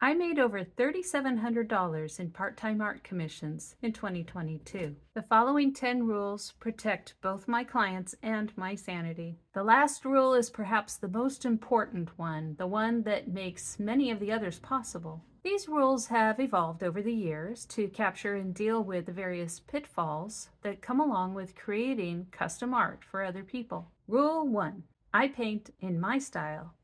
I made over $3,700 in part-time art commissions in 2022. The following 10 rules protect both my clients and my sanity. The last rule is perhaps the most important one, the one that makes many of the others possible. These rules have evolved over the years to capture and deal with the various pitfalls that come along with creating custom art for other people. Rule 1. I paint in my style.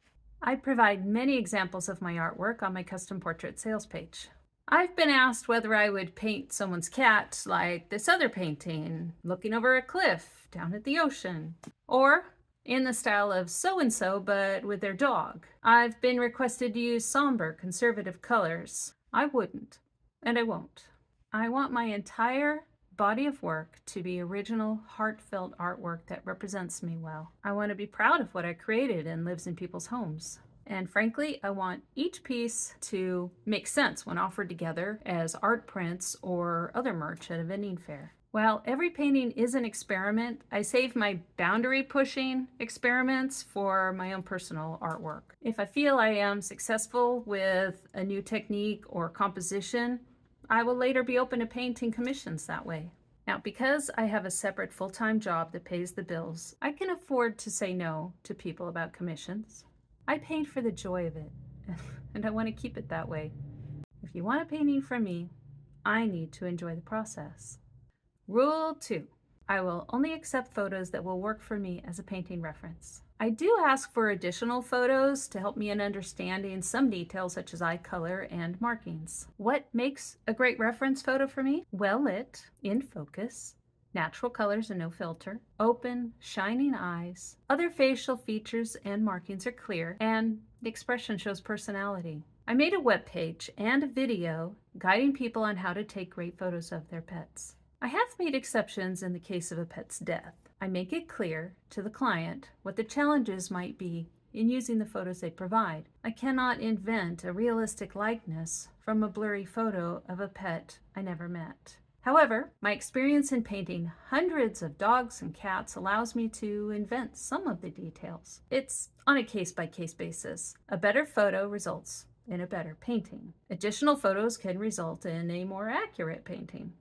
I provide many examples of my artwork on my custom portrait sales page. I've been asked whether I would paint someone's cat like this other painting, looking over a cliff down at the ocean, or in the style of so-and-so but with their dog. I've been requested to use somber, conservative colors. I wouldn't, and I won't. I want my entire body of work to be original, heartfelt artwork that represents me well. I want to be proud of what I created and lives in people's homes. And frankly, I want each piece to make sense when offered together as art prints or other merch at a vending fair. While every painting is an experiment, I save my boundary-pushing experiments for my own personal artwork. If I feel I am successful with a new technique or composition, I will later be open to painting commissions that way. Now, because I have a separate full-time job that pays the bills, I can afford to say no to people about commissions. I paint for the joy of it, and I want to keep it that way. If you want a painting from me, I need to enjoy the process. Rule 2. I will only accept photos that will work for me as a painting reference. I do ask for additional photos to help me in understanding some details such as eye color and markings. What makes a great reference photo for me? Well lit, in focus, natural colors and no filter, open, shining eyes, other facial features and markings are clear, and the expression shows personality. I made a webpage and a video guiding people on how to take great photos of their pets. I have made exceptions in the case of a pet's death. I make it clear to the client what the challenges might be in using the photos they provide. I cannot invent a realistic likeness from a blurry photo of a pet I never met. However, my experience in painting hundreds of dogs and cats allows me to invent some of the details. It's on a case-by-case basis. A better photo results in a better painting. Additional photos can result in a more accurate painting.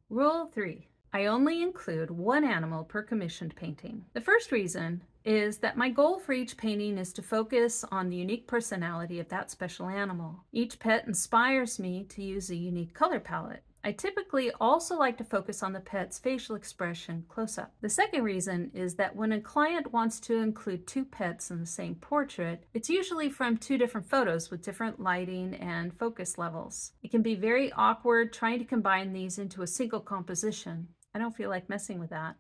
Rule 3. I only include one animal per commissioned painting. The first reason is that my goal for each painting is to focus on the unique personality of that special animal. Each pet inspires me to use a unique color palette. I typically also like to focus on the pet's facial expression close up. The second reason is that when a client wants to include two pets in the same portrait, it's usually from two different photos with different lighting and focus levels. It can be very awkward trying to combine these into a single composition. I don't feel like messing with that.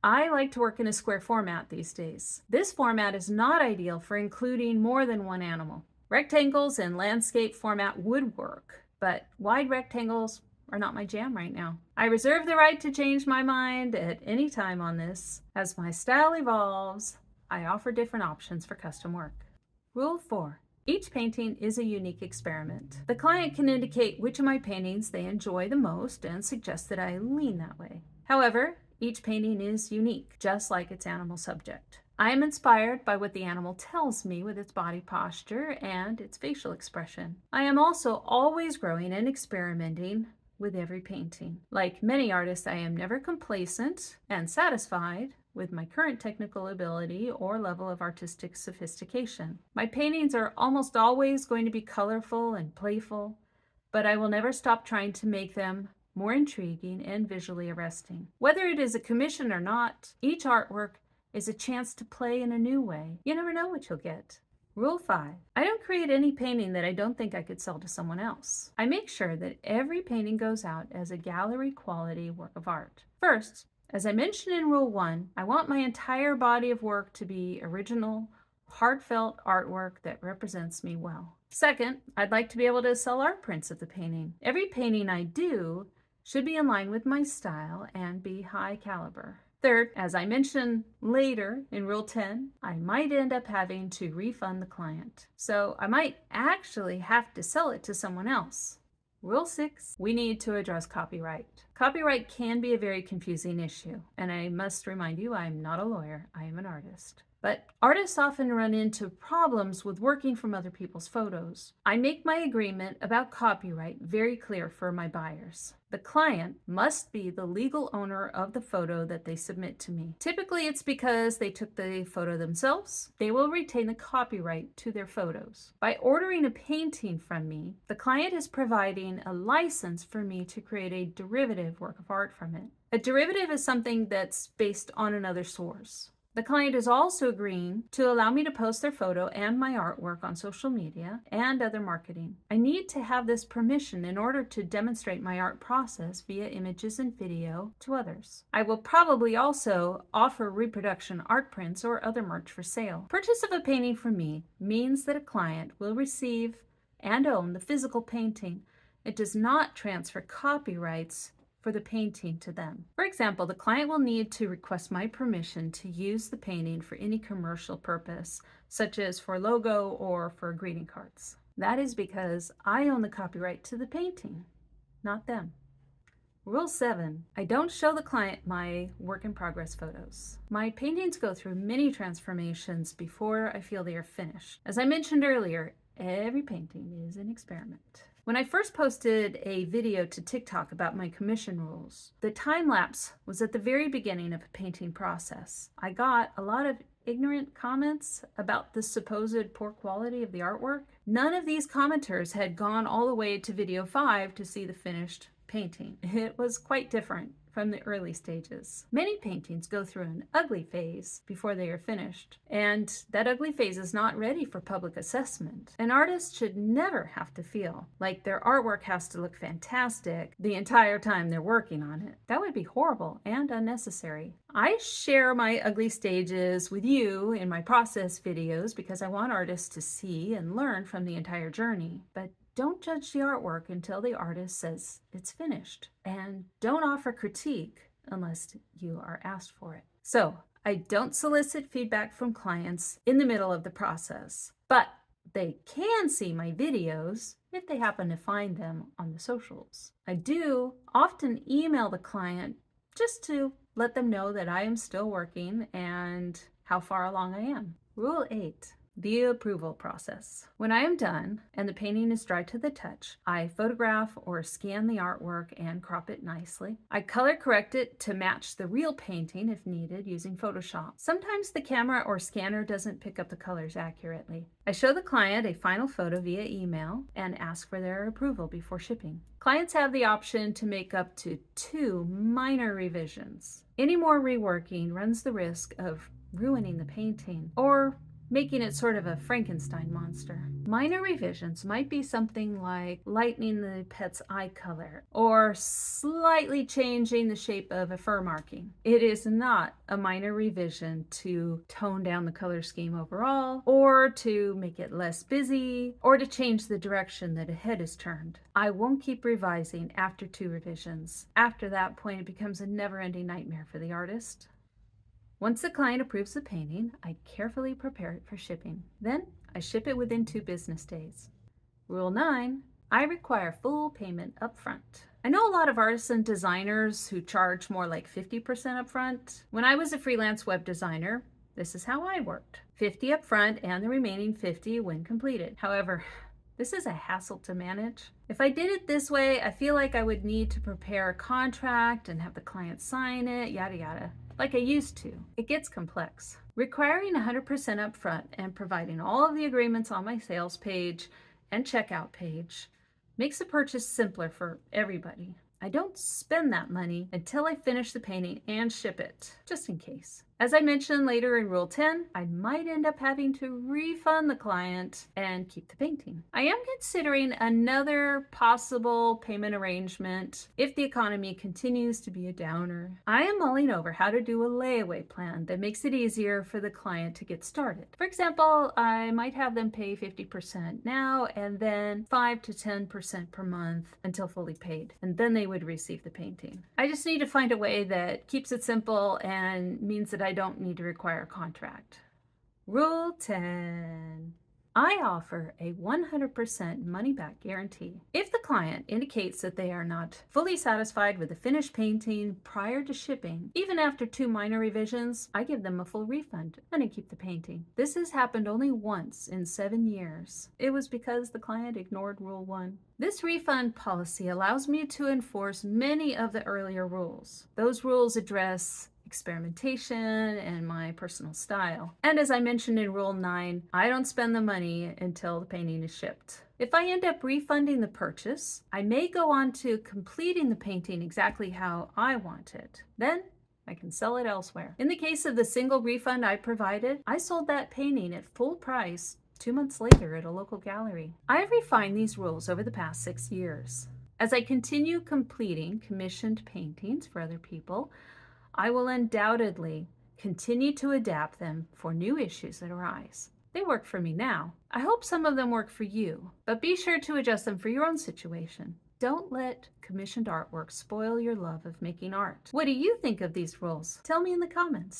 I like to work in a square format these days. This format is not ideal for including more than one animal. Rectangles and landscape format would work, but wide rectangles are not my jam right now. I reserve the right to change my mind at any time on this. As my style evolves, I offer different options for custom work. Rule 4. Each painting is a unique experiment. The client can indicate which of my paintings they enjoy the most and suggest that I lean that way. However, each painting is unique, just like its animal subject. I am inspired by what the animal tells me with its body posture and its facial expression. I am also always growing and experimenting with every painting. Like many artists, I am never complacent and satisfied with my current technical ability or level of artistic sophistication. My paintings are almost always going to be colorful and playful, but I will never stop trying to make them more intriguing and visually arresting. Whether it is a commission or not, each artwork is a chance to play in a new way. You never know what you'll get. Rule 5. I don't create any painting that I don't think I could sell to someone else. I make sure that every painting goes out as a gallery quality work of art. First, as I mentioned in Rule 1, I want my entire body of work to be original, heartfelt artwork that represents me well. Second, I'd like to be able to sell art prints of the painting. Every painting I do should be in line with my style and be high caliber. Third, as I mentioned later in Rule 10, I might end up having to refund the client. So I might actually have to sell it to someone else. Rule 6, we need to address copyright. Copyright can be a very confusing issue, and I must remind you, I'm not a lawyer, I am an artist. But artists often run into problems with working from other people's photos. I make my agreement about copyright very clear for my buyers. The client must be the legal owner of the photo that they submit to me. Typically, it's because they took the photo themselves. They will retain the copyright to their photos. By ordering a painting from me, the client is providing a license for me to create a derivative work of art from it. A derivative is something that's based on another source. The client is also agreeing to allow me to post their photo and my artwork on social media and other marketing. I need to have this permission in order to demonstrate my art process via images and video to others. I will probably also offer reproduction art prints or other merch for sale. Purchase of a painting from me means that a client will receive and own the physical painting. It does not transfer copyrights for the painting to them. For example, the client will need to request my permission to use the painting for any commercial purpose, such as for logo or for greeting cards. That is because I own the copyright to the painting, not them. Rule 7, I don't show the client my work in progress photos. My paintings go through many transformations before I feel they are finished. As I mentioned earlier, every painting is an experiment. When I first posted a video to TikTok about my commission rules, the time lapse was at the very beginning of a painting process. I got a lot of ignorant comments about the supposed poor quality of the artwork. None of these commenters had gone all the way to video 5 to see the finished painting. It was quite different from the early stages. Many paintings go through an ugly phase before they are finished, and that ugly phase is not ready for public assessment. An artist should never have to feel like their artwork has to look fantastic the entire time they're working on it. That would be horrible and unnecessary. I share my ugly stages with you in my process videos because I want artists to see and learn from the entire journey, but don't judge the artwork until the artist says it's finished. And don't offer critique unless you are asked for it. So, I don't solicit feedback from clients in the middle of the process, but they can see my videos if they happen to find them on the socials. I do often email the client just to let them know that I am still working and how far along I am. Rule 8. The approval process. When I am done and the painting is dry to the touch, I photograph or scan the artwork and crop it nicely. I color correct it to match the real painting if needed using Photoshop. Sometimes the camera or scanner doesn't pick up the colors accurately. I show the client a final photo via email and ask for their approval before shipping. Clients have the option to make up to 2 minor revisions. Any more reworking runs the risk of ruining the painting or making it sort of a Frankenstein monster. Minor revisions might be something like lightening the pet's eye color or slightly changing the shape of a fur marking. It is not a minor revision to tone down the color scheme overall, or to make it less busy, or to change the direction that a head is turned. I won't keep revising after 2 revisions. After that point, it becomes a never-ending nightmare for the artist. Once the client approves the painting, I carefully prepare it for shipping. Then I ship it within 2 business days. Rule 9, I require full payment upfront. I know a lot of artists and designers who charge more like 50% upfront. When I was a freelance web designer, this is how I worked. 50 upfront and the remaining 50 when completed. However, this is a hassle to manage. If I did it this way, I feel like I would need to prepare a contract and have the client sign it, yada yada, like I used to. It gets complex. Requiring 100% upfront and providing all of the agreements on my sales page and checkout page makes the purchase simpler for everybody. I don't spend that money until I finish the painting and ship it, just in case. As I mentioned later in Rule 10, I might end up having to refund the client and keep the painting. I am considering another possible payment arrangement if the economy continues to be a downer. I am mulling over how to do a layaway plan that makes it easier for the client to get started. For example, I might have them pay 50% now and then 5 to 10% per month until fully paid, and then they would receive the painting. I just need to find a way that keeps it simple and means that I don't need to require a contract. Rule 10. I offer a 100% money-back guarantee. If the client indicates that they are not fully satisfied with the finished painting prior to shipping, even after 2 minor revisions, I give them a full refund and I keep the painting. This has happened only once in 7 years. It was because the client ignored Rule 1. This refund policy allows me to enforce many of the earlier rules. Those rules address experimentation and my personal style. And as I mentioned in Rule 9, I don't spend the money until the painting is shipped. If I end up refunding the purchase, I may go on to completing the painting exactly how I want it. Then I can sell it elsewhere. In the case of the single refund I provided, I sold that painting at full price 2 months later at a local gallery. I have refined these rules over the past 6 years. As I continue completing commissioned paintings for other people, I will undoubtedly continue to adapt them for new issues that arise. They work for me now. I hope some of them work for you, but be sure to adjust them for your own situation. Don't let commissioned artwork spoil your love of making art. What do you think of these rules? Tell me in the comments.